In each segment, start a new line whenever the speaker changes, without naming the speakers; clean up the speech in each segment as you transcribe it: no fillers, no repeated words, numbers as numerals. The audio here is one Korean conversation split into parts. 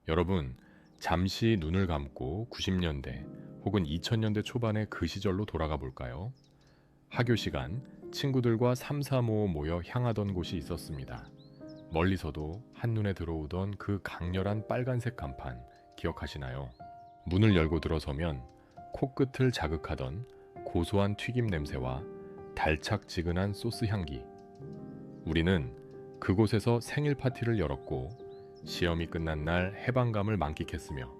여러분, 잠시 눈을 감고 90년대 혹은 2000년대 초반의 그 시절로 돌아가 볼까요? 학교 시간, 친구들과 3, 4모 모여 향하던 곳이 있었습니다. 멀리서도 한눈에 들어오던 그 강렬한 빨간색 간판, 기억하시나요? 문을 열고 들어서면 코끝을 자극하던 고소한 튀김 냄새와 달착지근한 소스 향기. 우리는 그곳에서 생일 파티를 열었고, 시험이 끝난 날 해방감을 만끽했으며,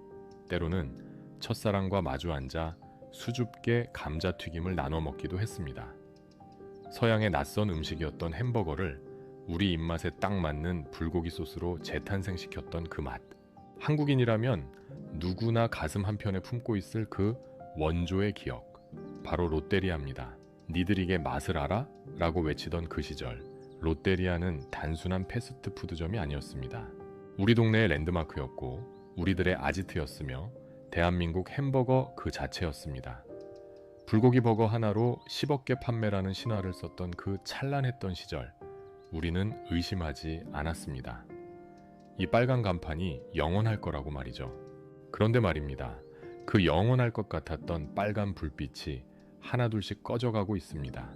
때로는 첫사랑과 마주 앉아 수줍게 감자튀김을 나눠 먹기도 했습니다. 서양의 낯선 음식이었던 햄버거를 우리 입맛에 딱 맞는 불고기 소스로 재탄생시켰던 그 맛. 한국인이라면 누구나 가슴 한편에 품고 있을 그 원조의 기억. 바로 롯데리아입니다. 니들에게 맛을 알아? 라고 외치던 그 시절, 롯데리아는 단순한 패스트푸드점이 아니었습니다. 우리 동네의 랜드마크였고 우리들의 아지트였으며 대한민국 햄버거 그 자체였습니다. 불고기 버거 하나로 10억 개 판매라는 신화를 썼던 그 찬란했던 시절, 우리는 의심하지 않았습니다. 이 빨간 간판이 영원할 거라고 말이죠. 그런데 말입니다. 그 영원할 것 같았던 빨간 불빛이 하나둘씩 꺼져가고 있습니다.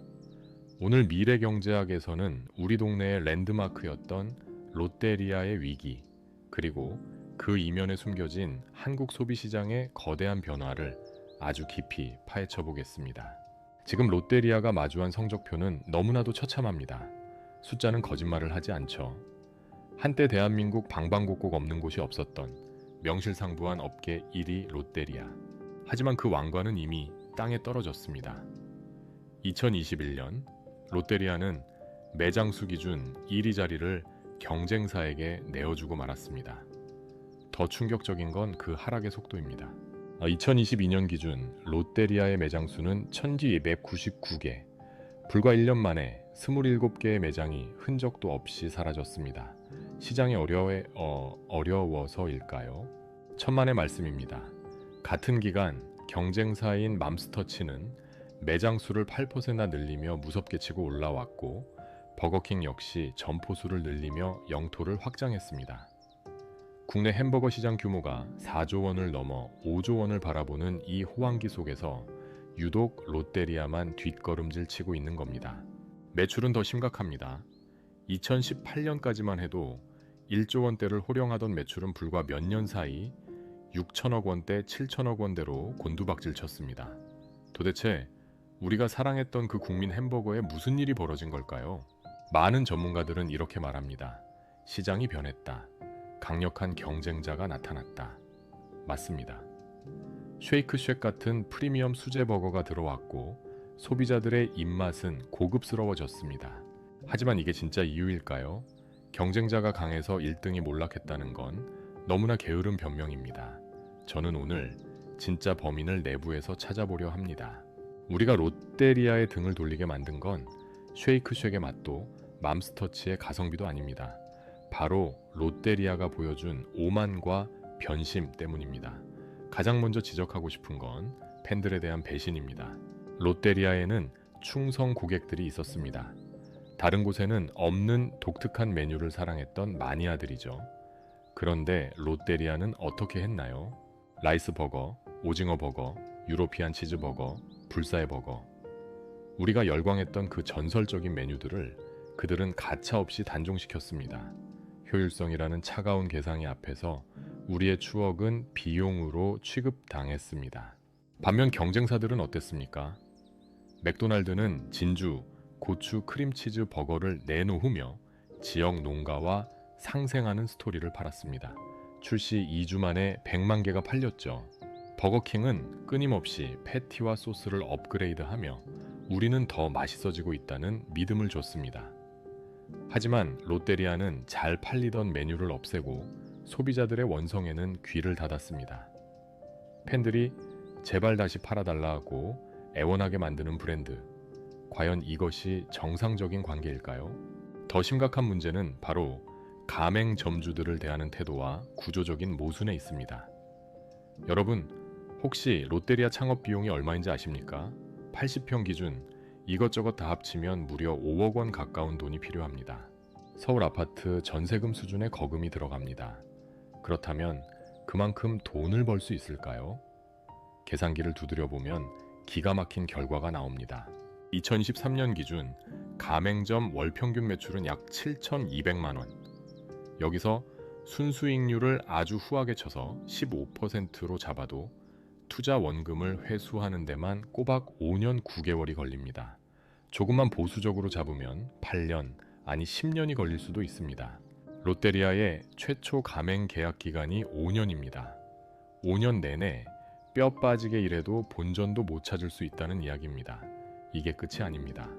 오늘 미래경제학에서는 우리 동네의 랜드마크였던 롯데리아의 위기, 그리고 그 이면에 숨겨진 한국 소비시장의 거대한 변화를 아주 깊이 파헤쳐 보겠습니다. 지금 롯데리아가 마주한 성적표는 너무나도 처참합니다. 숫자는 거짓말을 하지 않죠. 한때 대한민국 방방곡곡 없는 곳이 없었던 명실상부한 업계 1위 롯데리아. 하지만 그 왕관은 이미 땅에 떨어졌습니다. 2021년 롯데리아는 매장 수 기준 1위 자리를 경쟁사에게 내어주고 말았습니다. 더 충격적인 건 그 하락의 속도입니다. 2022년 기준 롯데리아의 매장 수는 1299개. 불과 1년 만에 27개의 매장이 흔적도 없이 사라졌습니다. 시장이 어려워서일까요? 천만의 말씀입니다. 같은 기간 경쟁사인 맘스터치는 매장 수를 8%나 늘리며 무섭게 치고 올라왔고, 버거킹 역시 점포 수를 늘리며 영토를 확장했습니다. 국내 햄버거 시장 규모가 4조 원을 넘어 5조 원을 바라보는 이 호황기 속에서 유독 롯데리아만 뒷걸음질 치고 있는 겁니다. 매출은 더 심각합니다. 2018년까지만 해도 1조 원대를 호령하던 매출은 불과 몇 년 사이 6천억 원대, 7천억 원대로 곤두박질 쳤습니다. 도대체 우리가 사랑했던 그 국민 햄버거에 무슨 일이 벌어진 걸까요? 많은 전문가들은 이렇게 말합니다. 시장이 변했다. 강력한 경쟁자가 나타났다. 맞습니다. 쉐이크쉑 같은 프리미엄 수제 버거가 들어왔고 소비자들의 입맛은 고급스러워졌습니다. 하지만 이게 진짜 이유일까요? 경쟁자가 강해서 1등이 몰락했다는 건 너무나 게으른 변명입니다. 저는 오늘 진짜 범인을 내부에서 찾아보려 합니다. 우리가 롯데리아의 등을 돌리게 만든 건 쉐이크쉑의 맛도 맘스터치의 가성비도 아닙니다. 바로 롯데리아가 보여준 오만과 변심 때문입니다. 가장 먼저 지적하고 싶은 건 팬들에 대한 배신입니다. 롯데리아에는 충성 고객들이 있었습니다. 다른 곳에는 없는 독특한 메뉴를 사랑했던 마니아들이죠. 그런데 롯데리아는 어떻게 했나요? 라이스 버거, 오징어 버거, 유로피안 치즈 버거, 불사의 버거. 우리가 열광했던 그 전설적인 메뉴들을 그들은 가차없이 단종시켰습니다. 효율성이라는 차가운 계산이 앞에서 우리의 추억은 비용으로 취급당했습니다. 반면 경쟁사들은 어땠습니까? 맥도날드는 진주, 고추 크림치즈 버거를 내놓으며 지역 농가와 상생하는 스토리를 팔았습니다. 출시 2주 만에 100만 개가 팔렸죠. 버거킹은 끊임없이 패티와 소스를 업그레이드하며 우리는 더 맛있어지고 있다는 믿음을 줬습니다. 하지만 롯데리아는 잘 팔리던 메뉴를 없애고 소비자들의 원성에는 귀를 닫았습니다. 팬들이 제발 다시 팔아달라 하고 애원하게 만드는 브랜드. 과연 이것이 정상적인 관계일까요? 더 심각한 문제는 바로 가맹점주들을 대하는 태도와 구조적인 모순에 있습니다. 여러분, 혹시 롯데리아 창업 비용이 얼마인지 아십니까? 80평 기준 이것저것 다 합치면 무려 5억 원 가까운 돈이 필요합니다. 서울 아파트 전세금 수준의 거금이 들어갑니다. 그렇다면 그만큼 돈을 벌 수 있을까요? 계산기를 두드려보면 기가 막힌 결과가 나옵니다. 2023년 기준 가맹점 월 평균 매출은 약 7,200만 원. 여기서 순수익률을 아주 후하게 쳐서 15%로 잡아도 투자 원금을 회수하는 데만 꼬박 5년 9개월이 걸립니다. 조금만 보수적으로 잡으면 8년, 아니 10년이 걸릴 수도 있습니다. 롯데리아의 최초 가맹 계약 기간이 5년입니다. 5년 내내 뼈 빠지게 일해도 본전도 못 찾을 수 있다는 이야기입니다. 이게 끝이 아닙니다.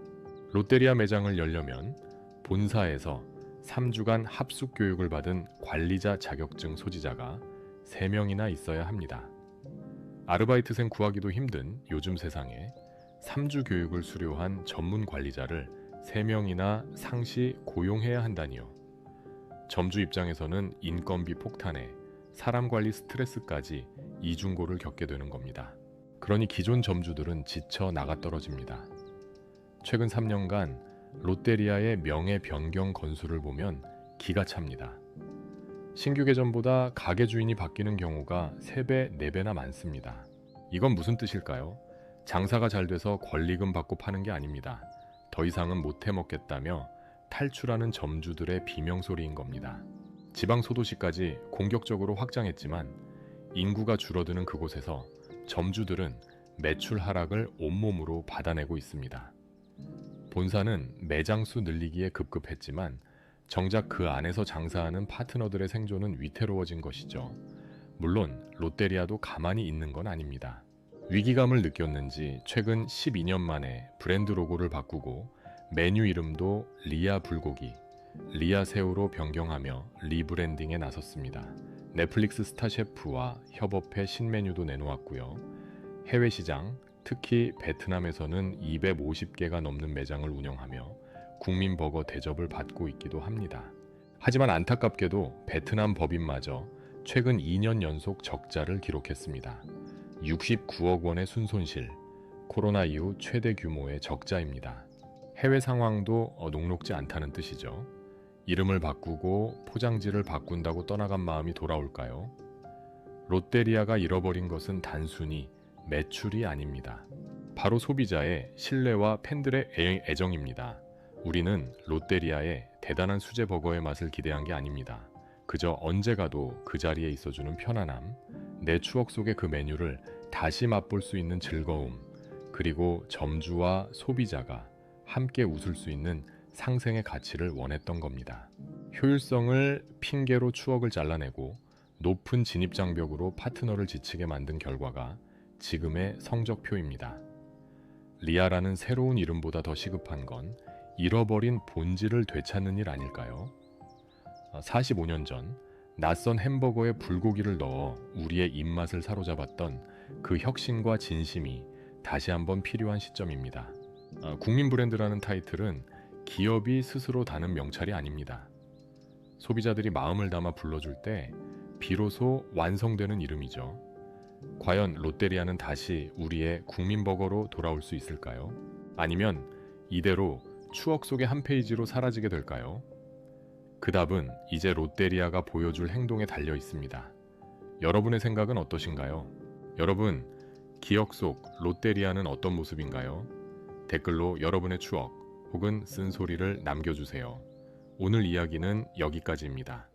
롯데리아 매장을 열려면 본사에서 3주간 합숙 교육을 받은 관리자 자격증 소지자가 3명이나 있어야 합니다. 아르바이트생 구하기도 힘든 요즘 세상에 3주 교육을 수료한 전문 관리자를 3명이나 상시 고용해야 한다니요. 점주 입장에서는 인건비 폭탄에 사람 관리 스트레스까지 이중고를 겪게 되는 겁니다. 그러니 기존 점주들은 지쳐 나가떨어집니다. 최근 3년간 롯데리아의 명예 변경 건수를 보면 기가 찹니다. 신규 개점보다 가게 주인이 바뀌는 경우가 3배, 4배나 많습니다. 이건 무슨 뜻일까요? 장사가 잘 돼서 권리금 받고 파는 게 아닙니다. 더 이상은 못 해먹겠다며 탈출하는 점주들의 비명소리인 겁니다. 지방 소도시까지 공격적으로 확장했지만 인구가 줄어드는 그곳에서 점주들은 매출 하락을 온몸으로 받아내고 있습니다. 본사는 매장 수 늘리기에 급급했지만 정작 그 안에서 장사하는 파트너들의 생존은 위태로워진 것이죠. 물론 롯데리아도 가만히 있는 건 아닙니다. 위기감을 느꼈는지 최근 12년 만에 브랜드 로고를 바꾸고 메뉴 이름도 리아 불고기, 리아 새우로 변경하며 리브랜딩에 나섰습니다. 넷플릭스 스타 셰프와 협업해 신메뉴도 내놓았고요. 해외 시장, 특히 베트남에서는 250개가 넘는 매장을 운영하며 국민버거 대접을 받고 있기도 합니다. 하지만 안타깝게도 베트남 법인마저 최근 2년 연속 적자를 기록했습니다. 69억 원의 순손실, 코로나 이후 최대 규모의 적자입니다. 해외 상황도 녹록지 않다는 뜻이죠. 이름을 바꾸고 포장지를 바꾼다고 떠나간 마음이 돌아올까요? 롯데리아가 잃어버린 것은 단순히 매출이 아닙니다. 바로 소비자의 신뢰와 팬들의 애정입니다. 우리는 롯데리아의 대단한 수제 버거의 맛을 기대한 게 아닙니다. 그저 언제 가도 그 자리에 있어주는 편안함, 내 추억 속의 그 메뉴를 다시 맛볼 수 있는 즐거움, 그리고 점주와 소비자가 함께 웃을 수 있는 상생의 가치를 원했던 겁니다. 효율성을 핑계로 추억을 잘라내고 높은 진입장벽으로 파트너를 지치게 만든 결과가 지금의 성적표입니다. 리아라는 새로운 이름보다 더 시급한 건 잃어버린 본질을 되찾는 일 아닐까요? 45년 전 낯선 햄버거에 불고기를 넣어 우리의 입맛을 사로잡았던 그 혁신과 진심이 다시 한번 필요한 시점입니다. 국민 브랜드라는 타이틀은 기업이 스스로 다는 명찰이 아닙니다. 소비자들이 마음을 담아 불러줄 때 비로소 완성되는 이름이죠. 과연 롯데리아는 다시 우리의 국민버거로 돌아올 수 있을까요? 아니면 이대로 추억 속의 한 페이지로 사라지게 될까요? 그 답은 이제 롯데리아가 보여줄 행동에 달려 있습니다. 여러분의 생각은 어떠신가요? 여러분, 기억 속 롯데리아는 어떤 모습인가요? 댓글로 여러분의 추억 혹은 쓴소리를 남겨주세요. 오늘 이야기는 여기까지입니다.